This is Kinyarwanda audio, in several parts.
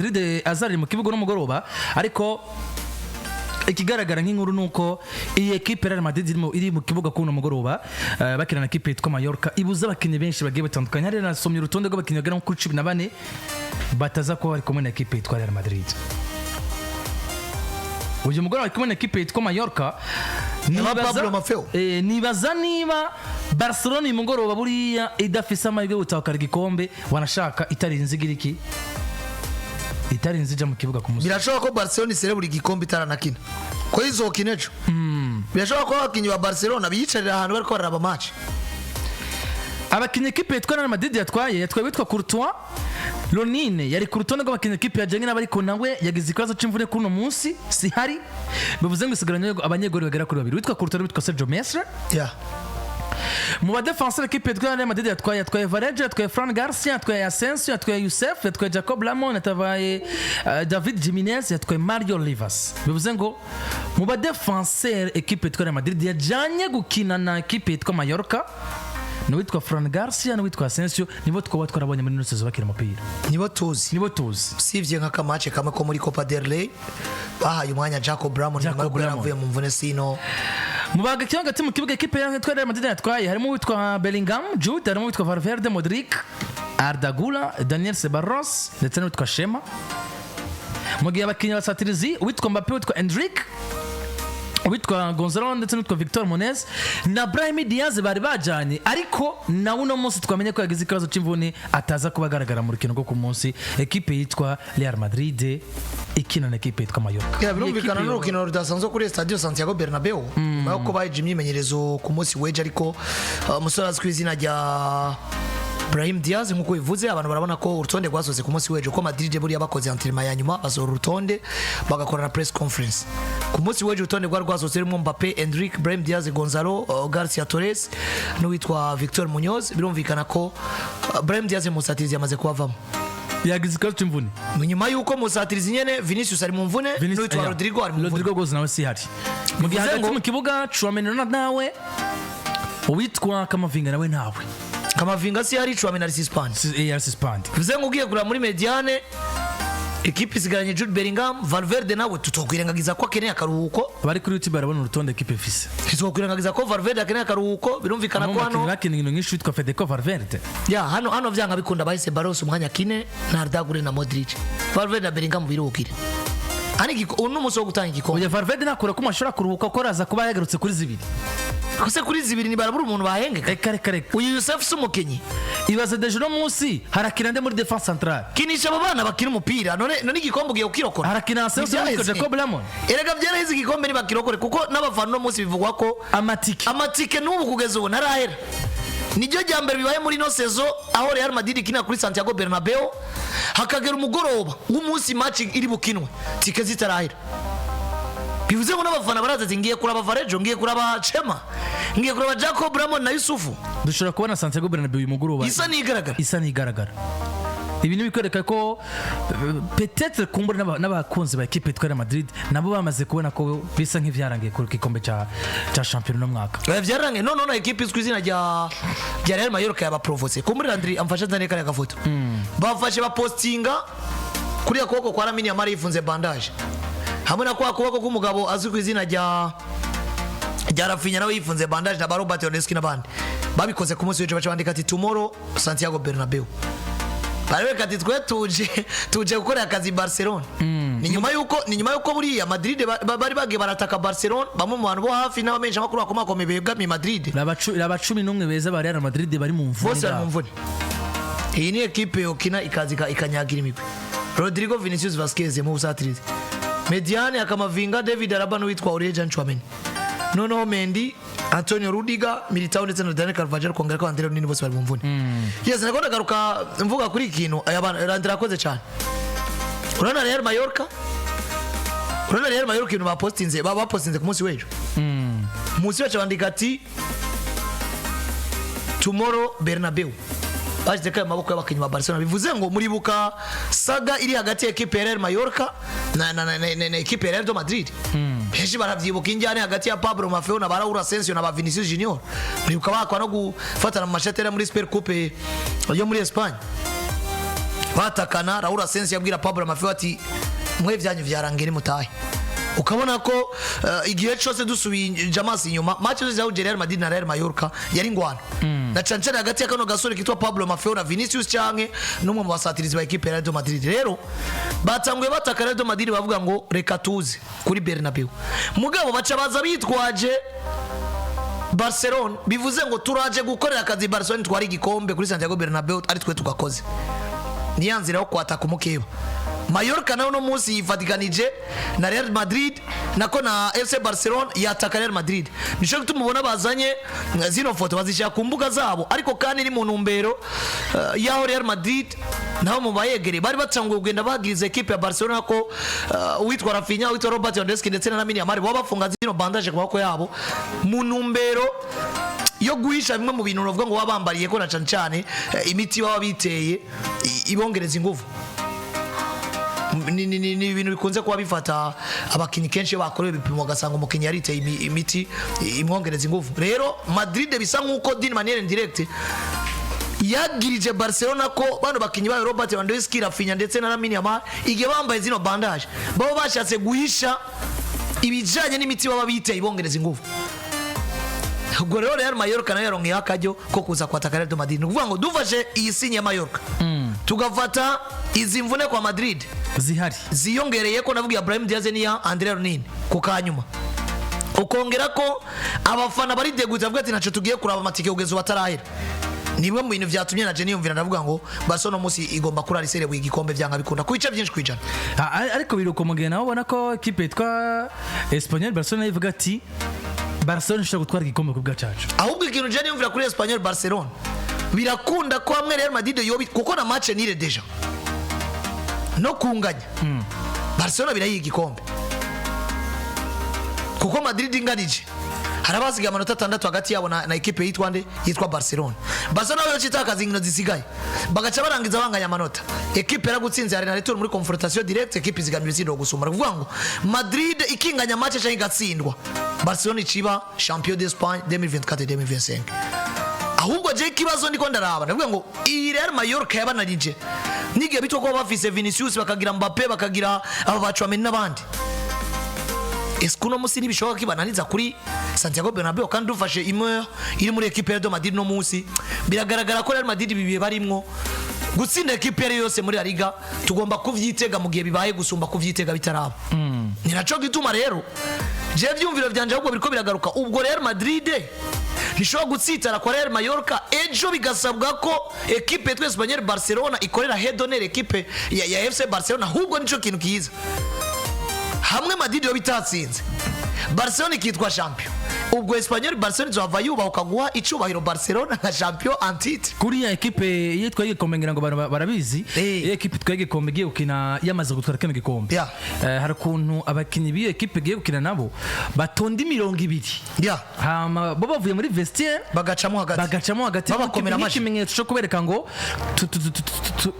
Madrid azari mu kibuga n'umugoroba ariko ikigaragara nk'inkuru nuko iyi equipe Real Madrid iri mu kibuga kuno mugoroba bakina na equipe yitwa Mallorca ibuza abakinyi benshi bagiye batandukanye hari nasomye urutonde rw'abakinyi bagera kuri 14 bataza ko bari kumwe na equipe yitwa Real Madrid. Uyu mugoroba ari kumwe na equipe yitwa Mallorca nibaza niba Barcelona uyu mugoroba buriya idafise amahirwe yo gutahukana igikombe wanashaka itarinze igiriki itarinze ija mu kibuga ku musi. Birashoboka ko Barcelona isere buri gikombe itaranakina ko izokina ejo. Birashoboka ko abakinyi ba Barcelona biyicarira ahantu bariko baraba match. Abakinyi equipe yitwa Real Madrid yatwaye bitwa Courtois Lonine yari ku rutonde rw'abakinyi equipe yajanye n'abariko nawe yagize ikibazo c'imvune kuri no munsi si hari bivuze ngo isigaranye abanyegori bagera kuri babiri witwa Courtois witwa Sergio Messi. Mu ba defenseur equipe yitwa Real Madrid yatwaye Varane yatwaye Fran Garcia yatwaye Asensio yatwaye Youssef yatwaye Jacob Lamon yatwaye David Jimenez yatwaye Mario Rivas. Bivuze ngo mu ba defenseur equipe yitwa Real Madrid yajanye gukina na equipe yitwa Mallorca no witwa Fran Garcia no witwa Asensio nibo twaba twarabonye muri nose zubakira umupira nibo tuzi usivye nka kamace kamwe ko muri Copa del Rey bahaye umwanya Jacob Lamon avuye mu mvune sino mu bagakira hagati mu kibuga equipe yitwa Real Madrid yatwaye harimo witwa Bellingham Jude harimo witwa Valverde Modric Arda Güler Daniel Ceballos ndetse n'uwitwa Shema mu gihe abakinnyi basatirizi witwa Mbappe witwa Endrick witwa Gonzalo ndetse n'utwa Victor Monez na Brahim Diaz bari bajanye ariko na uno munsi twamenye ko yagize ikibazo c'imvune ataza kubagaragara mu rukino rwo ku munsi equipe yitwa Real Madrid ikina na equipe yitwa Mallorca. Birumvikana n'urukino rudasanzwe kuri Stadio Santiago Bernabeu bako baje imyimenyerezo ku munsi weje ariko umusore azwi izina rya Brahim Diaz nkuko bivuze abantu barabona ko urutonde rwasoze ku munsi weje ko Madrid buri yabakoze entraînement ya nyuma bazora urutonde bagakora na press conference ku munsi weje urutonde rwasoze rimo Mbappe Endrick Brahim Diaz Gonzalo Garcia Torres no witwa Victor Munoz birumvikana ko Brahim Diaz musatirizi yamaze kubavamo yagize ikibazo c'imvune nyuma yuko musatirizi nyene Vinicius ari mu mvune no witwa Rodrigo ari mu mvune Rodrigo gozi nawe si hari mu gihe hagati mu kibuga Chouameni nawe witwa Kamavinga nawe nawe Kamavinga si hari Chouameni ari suspend bivuze ngo ugiye kura muri mediane equipe isigaranye Jude Bellingham Valverde nawe tutokwirengagiza ko akeneye akaruhuko bari kuri YouTube barabona urutonde equipe fise tutokwirengagiza ko Valverde akeneye akaruhuko birumvikana ko hano bakinira nk'ishu witwa Federico Valverde hano vyanga bikunda bahise Barros umwanya kine na Arda Güler na Modric Valverde na Bellingham biruhukire ani uno muso gutanga igikombe Valverde nakora ko mashora kuruhuka ko raza kuba yagarutse kuri zibiri kose kuri zibiri ni barabura umuntu bahenge kare uyu Youssef Sumukenyi ibaze deje no munsi harakina nde muri defense centrale kinisha abana bakina umupira none igikombe giye ukirokora harakina Asensio ko Jacob Lamon erega byaraheze igikombe ni bakirokore kuko n'abafana no munsi bivugwa ko amatike n'ubu kugeza ubu narahera nijyo jambere bibaye muri no sezo aho Real Madrid kina kuri Santiago Bernabeu hakagera umugoroba w'umunsi match iri bukinwe tike zitarahera bivuze ngo n'abafana baraza ngiye kuraba Varejo ngiye kuraba Chema ngiye kuraba Jacob Lamon na Yusufu dushobora kubona Santiago Bernabeu uyu mugoroba isa nigaragara ibi ni bikoreka ko peut-être kumbura n'abakunzi ba equipe yitwa Real Madrid nabo bamaze kubona ko bisa nk'ivyarangiye ku gikombe ca champion no mwaka vyarangiye no equipe izwi izina rya Real Mallorca yabaprovoce kumbura Andri amfasha ndane kare gafoto bafashe bapostinga kuri akoko kwa Lamine Yamal yifunze bandage hamwe na kwa kuboko k'umugabo azwi ku izina rya Rafinha nawe yifunze bandage na Robert Lewandowski n'abandi babikoze ku munsi w'ejo baca bandika ati tomorrow Santiago Bernabeu bareka ati tuje gukora akazi Barcelona ni nyuma yuko buriya Madrid bari bagiye barataka Barcelona bamwe mu bantu bo hafi n'abamenyesha makuru bakomakomeye begamiye Madrid laba 11 beza ba Real Madrid bari mu mvune iyi ni equipe yokina ikazika ikanyagira imigwi Rodrigo Vinicius Vasquez mu busatirizi Mediane Akamavinga David Alaba no witwa Aurelien Chouameni noneho Mendy Antonio Rudiger Militao ndetse na Daniel Carvajal kongera ko Andrea Nini bose bari mu mvune yes nakona garuka mvuga kuri ikintu Andrea akoze cyane urana Real Mallorca ibintu bapostinze ku munsi w'ejo munsi wacu bandika ati tomorrow Bernabeu baje kaya maboko y'abakinyi ba Barcelona bivuze ngo muribuka saga iri hagati ya equipe ya Real Mallorca na equipe ya Real Madrid benshi baravyibuka injyane hagati ya Pablo Maffeo na Raúl Asensio na Vinicius Junior muribuka bakwa no gufatana mu mashatera muri Super Coupe yo muri Espagne batakana. Raul Asensi yabwira Pablo Mafia ati mwe byanyu byarangira mutahe. Ukabona ko igihe cyose dusubiye Jamas inyuma match zose za Real Madrid na Real Mallorca yari ngwana na cancana hagati y'akano gasore kitwa Pablo Mafia na Vinicius canke n'umwe mu basatirizi ba equipe ya Real Madrid. Rero batanguye bataka Real Madrid bavuga ngo reka tuze kuri Bernabeu, mugabo baca baza bitwaje Barcelona, bivuze ngo turaje gukorera akazi Barcelona twari igikombe kuri Santiago Bernabeu ari twe tugakoze. Niyanzira yo kwataka umukeba. Mallorca nayo no munsi yifatikanije na Real Madrid nako na FC Barcelona yataka Real Madrid. Nisho gutuma ubona bazanye zino foto bazishaka ku mbuga zabo, ariko kandi ni mu ntumbero ya Real Madrid naho mu bayegere bari batanguye kugenda bagiriza equipe ya Barcelona ko witwa Rafinha, witwa Robert Lewandowski ndetse na Lamine Yamal bo bafunga zino bandage ku maboko yabo mu ntumbero yo guhisha bimwe mu bintu uvuga ngo wabambariye ko na cyane imiti baba biteye ibongereza ingufu. Ni ibintu bikunze kuba bifata abakinyi kenshi bakorewe ibipimo gasanga umukinyi yariteye imiti imwongereza ingufu. Rero Madrid bisa nkuko d'une manière indirecte yagirije Barcelona ko bano bakinyi ba Robert Lewandowski, Rafinha ndetse na Lamine Yamal igihe bambaye zino bandage babo bashatse guhisha ibijanye n'imiti baba biteye ibongereza ingufu. Ubwo rero Real Mallorca nayo yaronke akajyo ko kuza kwataka Real Madrid. Nukuvuga ngo dufashe iyi sinye ya Mallorca tugafata izi mvune kwa Madrid zihari ziyongereye ko navuga Ibrahim Diaz niya Andre Ronini ku kanyuma, ukongera ko abafana bari deguta avuga ati naco tugiye kuraba amatike kugeza batarahera. Nimwe mu bintu vyatumye na Jenny yumvira ndavuga ngo Barcelona musi igomba kurara isere bw'igikombe byanga bikunda kubica byinshi kwijana. Ariko biruko mugena naho ubona ko equipe yitwa Espanyol Barcelona ivuga ati Barcelona ishobora gutwara igikombe ku bwacacu. Ahubwo ikintu Jenny yumvira kuri Espanyol Barcelona birakunda ko hamwe Real Madrid yobi kuko na match nire deja no kunganya Barcelona birayiga igikombe kuko Madrid inganije harabasiga amanota 6 hagati yabo na equipe yitwa Barcelona. Barcelona yo chitakaza inkino zisigaye bagaca barangiza banganya amanota, equipe yaragutsinze ari na retour muri confrontation direct, equipe zigamije isindo gusumara. Kuvuga ngo Madrid ikinganya match cyangwa igatsindwa, Barcelona iciba champion d'Espagne 2024-2025. Ahubwo je kibazo ndiko ndaraba ndavuga ngo iyi Real Mallorca yabanarije nige bitwa ko bafise Vinicius bakagira Mbappe bakagira aba bacwameni n'abandi. Eskuno musi nibishoboka kibananiza kuri Santiago Bernabeu kandi dufashe imwe iri muri equipe ya Real Madrid no musi biragaragara ko Real Madrid bibiye barimwo gutsinda equipe yari yose muri Liga, tugomba kuvyitega mu gihe bibaye gusumba kuvyitega bitaraba. Ni naco gituma rero je byumviro byanje ahubwo biriko biragaruka ubwo Real Madrid nishobora gutsitara kwa Real Mallorca ejo bigasabwa ko equipe yitwa Espanyol Barcelona ikorera head on equipe ya FC Barcelona. Ahubwo nico kintu kiza hamwe Madrid yo bitatsinze Barcelona ikitwa champion, ubwo Espanyol Barcelona zava yuba ukaguha icubahiro Barcelona nka champion antit kuri ya equipe yitwa igikombe ngira ngo barabizi. Iyo equipe twagiye igikombe giye ukina yamaze gutwara kene gikombe hari kuntu abakinyi biyo equipe giye ukina nabo batonda 200 hama bo bavuye muri vestiaire bagacamo hagati babakomera ikimenyetso cyo kubereka ngo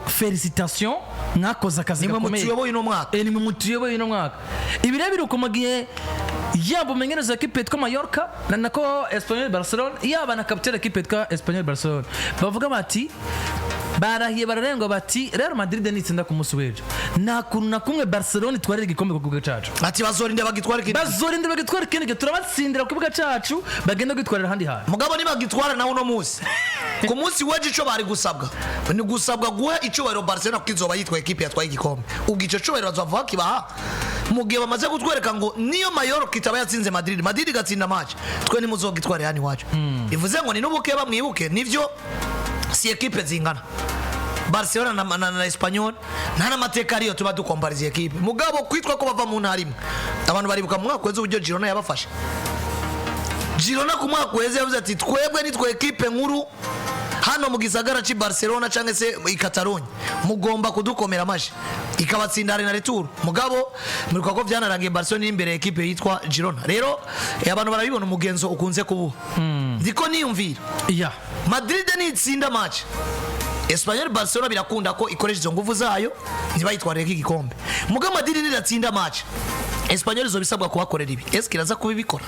félicitations mwakoze akazi gakomeye nimwe mutuyoboye no mwaka. Ibire biruko mugiye yabo mengerezo equipe yitwa Mallorca nako Espanyol Barcelona yaba na capitaine equipe yitwa Espanyol Barcelona bavuga bati barahiye bararenga bati Real Madrid nitsinda ku musi wejo na kumwe Barcelona itwarira igikombe ku kibuga cacu ati bazorinde bagitwara kindi turabatsindira ku kibuga cacu bagenda kwitwarira handi hafi mugabo ni bagitwara nawo no musi ku musi wejo ico bari gusabwa ni gusabwa guha icubahiro Barcelona kizoba yitwa equipe yatwaye igikombe. Ubwo ico cubahiro bazavuga kibaha mu gihe bamaze gutwereka ngo niyo Mallorca itaba yatsinze Madrid igatsinda match twe nimuzogitwara yani wacu. Bivuze ngo ni nubuke bamwibuke nivyo si equipe zingana Barcelona na Espanyol nta namateka ariyo tuba dukompariza equipe mugabo kwitwa ko bava mu ntarimwe. Abantu baribuka mu mwaka kweze uburyo Girona yabafasha. Girona ku mwaka kweze yavuze ati twebwe ni twe equipe nkuru hano mu gisagara ci Barcelona canke se i Catalogne mugomba kudukomera amashi ikabatsinda na retour. Mugabo muri kwako byanarangiye Barcelona imbere equipe yitwa Girona. Rero abantu barabibona umugenzo ukunze kubuha ndiko niyumvira Madrid ni itsinda match Espanyol Barcelona birakunda ko ikoresha izo nguvu zayo ntibayitwarire igikombe. Mugabo Madrid ni ratsinda match Espanyol zo bisabwa kubakorera ibi eske iraza kubibikora.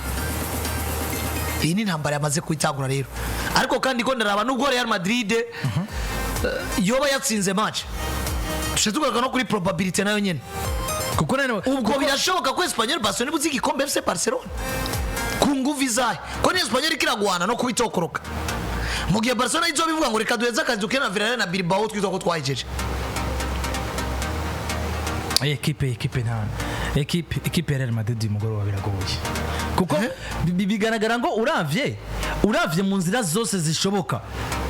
Iyi ni ntambara yamaze kwitagura rero, ariko kandi ko ndaraba nubwo Real Madrid yoba yatsinze match tushatugaruka no kuri probability nayo nyene kuko rero ubwo birashoboka ko Espanyol Barcelona ibuze igikombe FC Barcelona ku nguvu izayo ko ni Espanyol ikiragwana no kubitokoroka mu gihe Barcelona izobivuga ngo reka duheze akazi dukina na Villarreal na Bilbao twitwa ko twayijeje. ekipe nta ekipe ya Real Madrid umugoroba biragoye kuko bigaragara ngo uravye mu nzira zose zishoboka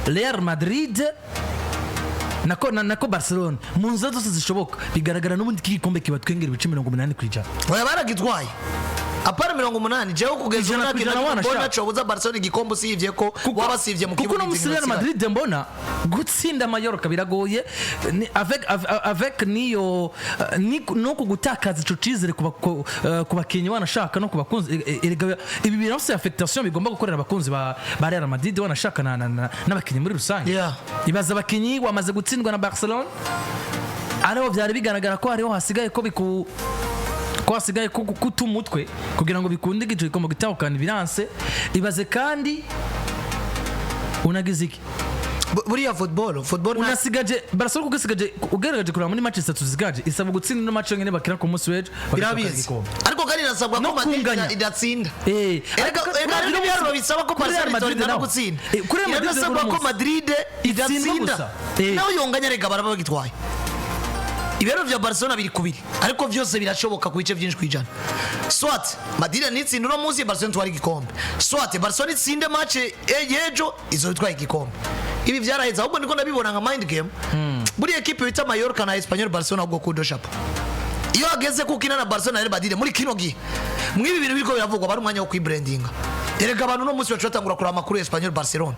Real Madrid nako Barcelona mu nzira zose zishoboka bigaragara n'ubundi igikombe kiba twengera ibice 80 kwijana oya baragitwaye apara 80 jewe kugeza mbona cobuza Barcelona igikombe usivye ko wabasivye mu kibuga kuko no Real Madrid mbona gutsinda Mallorca biragoye avec niyo no kugutakaza ico cizere ku bakinyi wanashaka no kubakunzi ibi bintu c'est affectation bigomba gukorera abakunzi ba Real Madrid wanashaka n'abakinyi muri rusange ibaza abakinyi wamaze gutsindwa na Barcelona ariho byari bigaragara ko hariho hasigaye ko kwasigaye kutumutwe kugira ngo bikunde igice gikombe gitahukana biranse ibaze kandi unagize iki buriya football unasigaje Barcelona kugisigaje ugeragaje kuraba muri match 3 zigaje isaba gutsinda no match ngene bakira ku munsi weje birabizi ariko kandi nasabwa ko Madrid idatsinda kandi n'ibyo bisaba ko Barcelona itorina gutsinda kuri Madrid nasabwa ko Madrid idatsinda naho yonganya rega baraba bagitwaye ibero vya Barcelona biri kubiri ariko vyose birashoboka ku bice byinshi kwijana soit Madrid nitsinda no munsi Barcelona twari igikombe soit Barcelona itsinde match yejo izotwaye igikombe ibi vyaraheza ahubwo ndiko ndabibona nka mind game buri equipe bita Mallorca na Espanyol Barcelona ubwo kudoshapo iyo ageze kukina na Barcelona na Real Madrid muri kino gihe mwibi bintu biriko biravugwa bari umwanya wo kwibrandinga erega abantu no munsi bacotangura kuri amakuru ya Espanyol Barcelona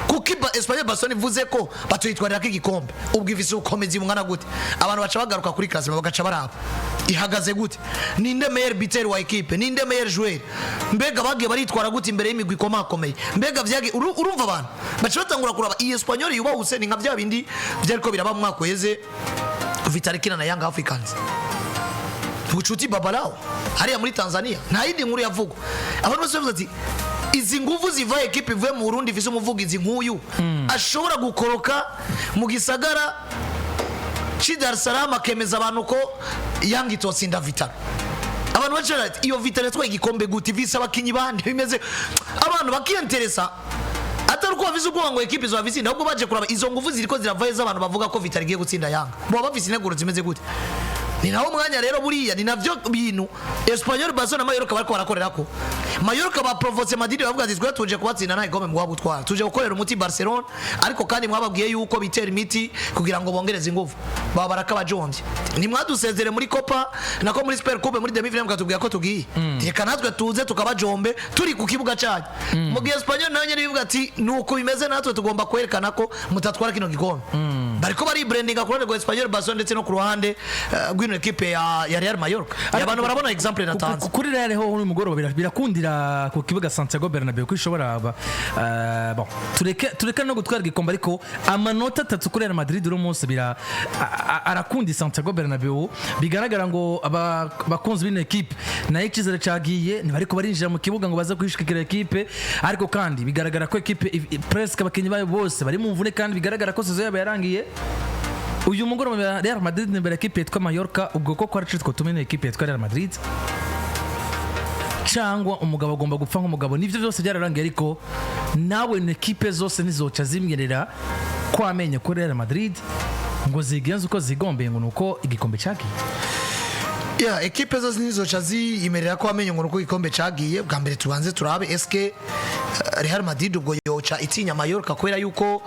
kukiba Espanyol Barcelona ivuze ko batoyitwarira igikombe ubwo ivise ukomezi mwana gute abantu baca bagaruka kuri classement bagaca baraba ihagaze gute ninde meilleur buteur wa equipe ninde meilleur joueur mbega bagiye baritwara gute imbere y'imigwi komakomeye mbega vyage urumva abantu baca batangura kuraba iyi Espanyol yubahuse ni nka bya bindi byariko biraba mu mwaka weze Vital'ikina na Young Africans ubucuti babalao hariya muri Tanzania nta yindi nkuru yavugwa abantu bose bavuze ati izi nguvu ziva equipe ivuye mu Burundi vise umuvugizi nk'uyu ashobora gukoroka mu gisagara ci Dar es Salaam akemeza abantu ko Young itotsinda Vital abantu bacira iyo Vital yatwaye igikombe gute vise abakinyi bandi bimeze abantu bakiyenteresa atari ko bavise ubwo ngo equipe zo bavise ahubwo baje kuraba izo nguvu ziriko ziravaye z'abantu bavuga ko Vital igiye gutsinda Young bo bavise integuro zimeze gute ni naho mwanya rero buriya ni navyo bintu Espanyol Barcelona na Mallorca bariko barakorerako Mallorca ba provoce Madrid bavuga ati tuje kubatsinda nta igombe mwaba gutwara tuje gukorera umuti Barcelona ariko kandi mwababwiye yuko bitera imiti kugira ngo bongereze ingufu baba baraka bajombye ni mwadusezere muri Copa nako muri Super Coupe muri demi-finale mukatubwira ko tugiye reka natwe tuze tukabajombe turi ku kibuga cyaje mu gihe Espanyol nayo nyene bivuga ati nuko bimeze natwe tugomba kwerekana ko mutatwara kino gikombe bariko bari brandinga ku ruhande rwa Espanyol Barcelona ndetse no ku ruhande rw'ino equipe ya Real Mallorca abantu barabona example natanze kuri Real ho uri mugoroba birakundira ku kibuga Santiago Bernabeu ko ishobora bon tureka no gutwara igikombe ariko amanota 3 kuri Real Madrid uri munsi arakundi Santiago Bernabeu bigaragara ngo abakunzi b'ino equipe na ikizere cagiye ntibariko barinjira mu kibuga ngo baza kwishikira equipe ariko kandi bigaragara ko equipe presque abakinyi bayo bose bari mu mvune kandi bigaragara ko sezo yabo yarangiye uyu mugoroba Real Madrid n'imbere equipe yitwa Mallorca ubwo ko kwari citwa tumene equipe yitwa Real Madrid cyangwa umugabo agomba gupfa nk'umugabo nivyo byose byararangiye ariko nawe n'equipe zose nizoca zimwerera kwamenya ko Real Madrid ngo zigenze uko zigombe ngo nuko igikombe cyagiye equipe zose nizoca zimerera ko amenye ngo nuko igikombe cyagiye bwa mbere tubanze turabe eske Real Madrid ubwo yoca itinya Mallorca kwera yuko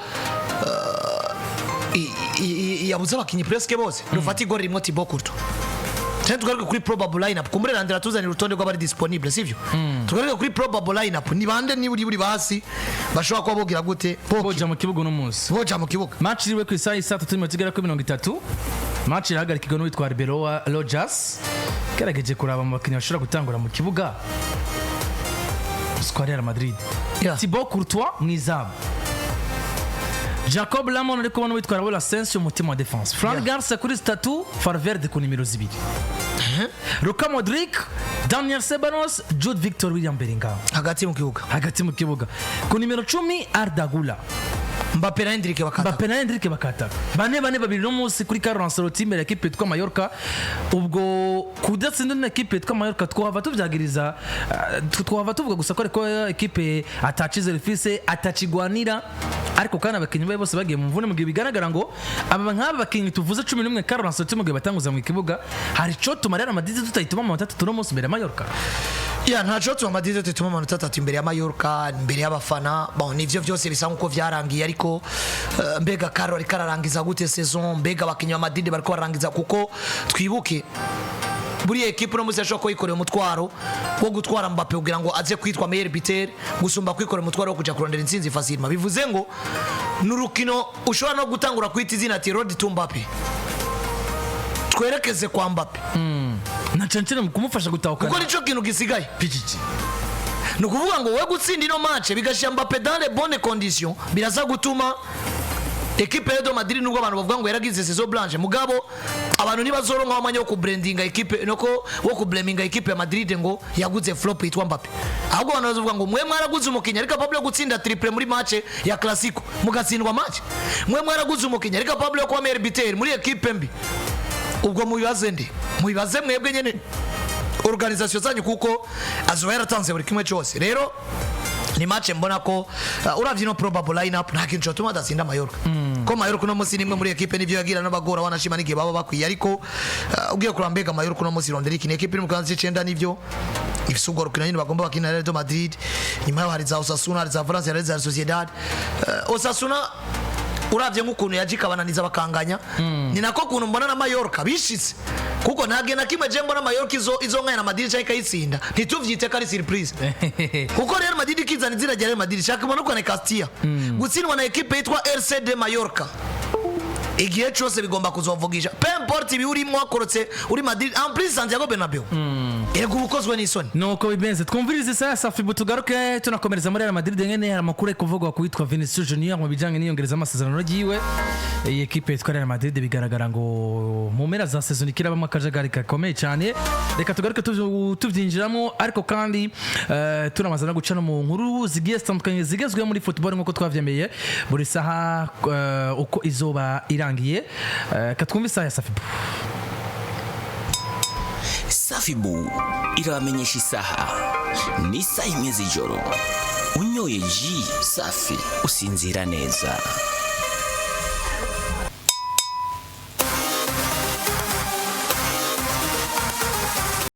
yabuze abakinyi presque bose rufata igori rimwe Thibaut Courtois cyane tugaruka kuri probable lineup kumurera ndira tuzanira urutonde rw'abari disponible sivyo tugaruka kuri probable lineup ni bande ni buri basi bashobora kuba bogira gute boja mu kibuga no munsi boja mu kibuga match iriwe ku isaha 3:30 match irahagarikirwa n'uwitwa Ribeiro Rogers gerageje kuraba mu bakinyi bashobora gutangura mu kibuga Square Real Madrid Thibaut Courtois mwizamu Jacob Lamon ariko bano witwara bola Asensio mutima wa defense Fran Garcia kuri statut Valverde ku nimero 2 Luka Modric Daniel Ceballos Jude Victor William Bellingham hagati mu kibuga ku nimero 10 Arda Güler Mbappe na Hendrick bakataka bane babiri no munsi kuri Carlo Ancelotti imbere equipe yitwa Mallorca ubwo kudatsinda na equipe yitwa Mallorca twahava tuvyagiriza twahava tuvuga gusa ko equipe atacize refise atacigwanira ariko kana abakinyi bayo bose bagiye mu mvune mu gihe bigaragara ngo aba nk'aba bakinyi tuvuze 11 Carlo Ancelotti mu gihe batanguza mu kibuga hari cyo tumarera Madrid tutayituma mu 3 no munsi imbere ya Mallorca ntaco tuma Madrid tutuma amanota 3 imbere ya Mallorca imbere y'abafana nivyo vyose bisa nkuko vyarangiye ariko mbega Carlo ari kararangiza gute saison mbega abakinyi ba Madrid bariko barangiza kuko twibuke buri equipe no musi yashobora kuyikorera umutwaro wo gutwara Mbappe kugira ngo aze kwitwa meilleur buteur gusumba kwikorera umutwaro wo kuja kurondera intsinzi facilement bivuze ngo nurukino ushobora no gutangura kwita izina ati Road to Mbappe twerekeze kwa Mbappe na chancene kumufasha gutahukana kuko nico kintu gisigaye nukuvuga ngo we gutsinda ino match bigashya Mbappe dans les bonnes conditions biraza gutuma equipe ya Madrid nubwo abantu bavuga ngo yaragize saison blanche mugabo abantu nibazoronka amanya yo kubrandinga equipe noko wo kublaminga equipe ya Madrid ngo yaguze flop yitwa Mbappe ahubwo abantu bavuga ngo mwe mwaraguze umukinya ariko Pablo gutsinda triple muri match ya Clasico mugatsindwa match mwe mwaraguze umukinya ariko Pablo kwa meilleur buteur muri equipe mbi ubwo mubibaze mwebwe nyene organisation zanyu kuko azoba yaratanze buri kimwe cyose rero ni match mbona ko uravye no probable lineup nta kintu cyotuma dasinda Mallorca ko Mallorca no musi nimwe muri equipe nivyo yagira n'abagora wanashima n'igihe baba bakwiye ariko ugiye kurambega Mallorca no musi rondera iki equipe mu kanzi 9 nivyo ifisugo rukina nyine bagomba bakina Real Madrid nyuma yaho hari za Osasuna hari za Valencia hari za Sociedad Osasuna uravye nk'ukuntu yajika bananiza bakanganya ni nako kuntu mbona na Mallorca bishitse kuko ntage na kimwe je mbona Mallorca izo nkaya na Madrid cyangwa ikayitsinda ntituvyite kari surprise kuko Real Madrid kizana izina rya Real Madrid shaka mbona ko na Castilla gutsindwa na equipe yitwa RC de Mallorca igihe cyose bigomba kuzovugisha peu importe ibi urimo akorotse uri Madrid en plus Santiago Bernabeu ego ubukozwe n'isoni nuko bibenze twumvirize sasa Fibu tugaruke tunakomereza muri Real Madrid ngene hari amakuru kuvugwa kwitwa Vinicius Junior mu bijanye n'iyongereza amasezerano yiwe iyi equipe yitwa Real Madrid bigaragara ngo mu mpera za saison ikiraba makajagari kakomeye cyane reka tugaruke tuvyinjiramo ariko kandi tunamazana gucana mu nkuru zigiye zitandukanye zigezwe muri football nkuko twavyemeye buri saha uko izoba irangiye katwumvisa ya Safibu Safibu iramenyesha isaha ni saa 1 z'ijoro unyoye ji safi usinzira neza.